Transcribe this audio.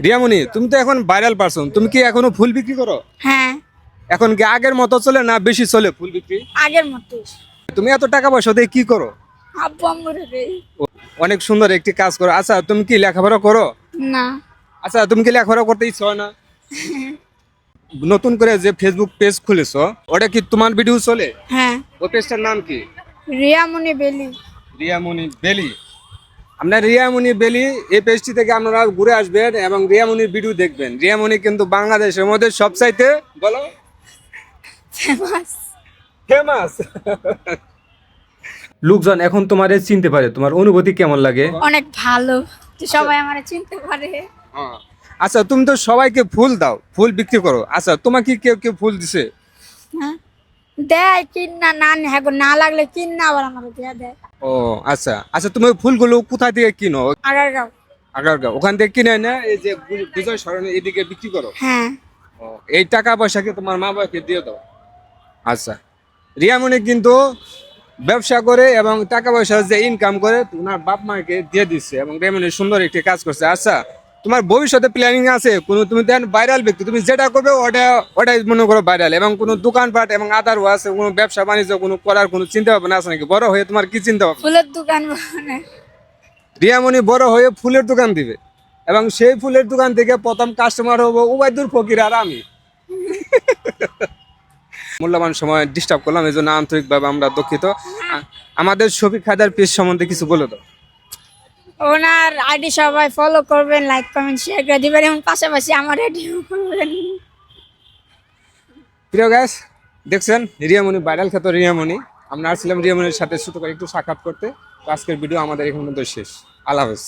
রিয়ামণি, তুমি তো এখন ভাইরাল পারসন, তুমি কি এখনো ফুল বিক্রি করো? হ্যাঁ, এখন কি আগের মতো চলে না বেশি চলে ফুল বিক্রি? আগের মতো। তুমি এত টাকা পয়সা দিয়ে কি করো? আব্বু আম্মুরে দেই। অনেক সুন্দর একটি কাজ করো। আচ্ছা, তুমি কি লেখাপড়া করো? না, আচ্ছা, তুমি কি লেখাপড়া করতে ইচ্ছা হয় না? নতুন করে যে ফেসবুক পেজ খুলেছো, ওটা কি তোমার ভিডিও চলে? হ্যাঁ, ওই পেজটার নাম কি? রিয়ামণি বেলি। রিয়ামণি বেলি। আপনার রিয়ামণি বেলি এই পেজটি থেকে আপনারা ঘুরে আসবেন এবং রিয়ামণির ভিডিও দেখবেন। রিয়ামণি কিন্তু বাংলাদেশের মধ্যে সবচাইতে বলো ফেমাস। ফেমাস। লোকজন এখন তোমারে চিনতে পারে, তোমার অনুভূতি কেমন লাগে? অনেক ভালো যে সবাই আমারে চিনতে পারে। হ্যাঁ। আচ্ছা, তুমি তো সবাইকে ফুল দাও, ফুল বিক্রি করো। আচ্ছা, তোমাকে কেউ কেউ ফুল দিছে? হ্যাঁ, দেয় কিনা না হ্যাঁ না লাগলে কিনা আবার আমার দেয়া দেয়। ও আচ্ছা আচ্ছা, তুমি ওই ফুলগুলো কোথা থেকে কিনো? আগারগাঁও। আগারগাঁও, ওখান থেকে কিনে না এই যে বিজয় সরণি এদিকে বিক্রি করো? হ্যাঁ, ও, এই টাকা পয়সাকে তোমার মা বাবাকে দিয়ে দাও। আচ্ছা, রিয়ামণি কিন্তু ব্যবসা করে এবং টাকা পয়সা যে ইনকাম করে তোমার বাপ মাকে দিয়ে দিচ্ছে এবং রিয়ামণি সুন্দর একটি কাজ করছে। আচ্ছা, তোমার ভবিষ্যতে প্ল্যানিং আছে কোনো? তুমি দেন ভাইরাল ব্যক্তি, তুমি যেটা করবে ওটাই মনে করো ভাইরাল, এবং কোনো দোকানপাট এবং আদার আছে কোনো ব্যবসা বাণিজ্য কোনো করার কোনো চিন্তা ভাবনা আছে নাকি? বড় হয়ে তোমার কি চিন্তা ভাবনা? ফুলের দোকান মানে রিয়ামণি বড় হয়ে ফুলের দোকান দিবে এবং সেই ফুলের দোকান থেকে প্রথম কাস্টমার হবো উবাইদুল ফকির আর আমি। মূল্যবান সময় ডিস্টার্ব করলাম, এই জন্য আন্তরিকভাবে আমরা দুঃখিত। আমাদের শফিক হায়দার পেজ সম্বন্ধে কিছু বলে দাও। ওনার আইডি সবাই ফলো করবেন, লাইক কমেন্ট শেয়ার করে দিবেন এবং পাশাপাশি আমার আইডিও করবেন। প্রিয় গাইস, দেখছেন রিয়ামণি ভাইরাল খ্যাত রিয়ামণি। আমরা আসছিলাম রিয়ামণির সাথে ছোট করে একটু সাক্ষাৎ করতে। তো আজকের ভিডিও আমাদের এখান পর্যন্ত শেষ। আল্লাহ হাফেজ।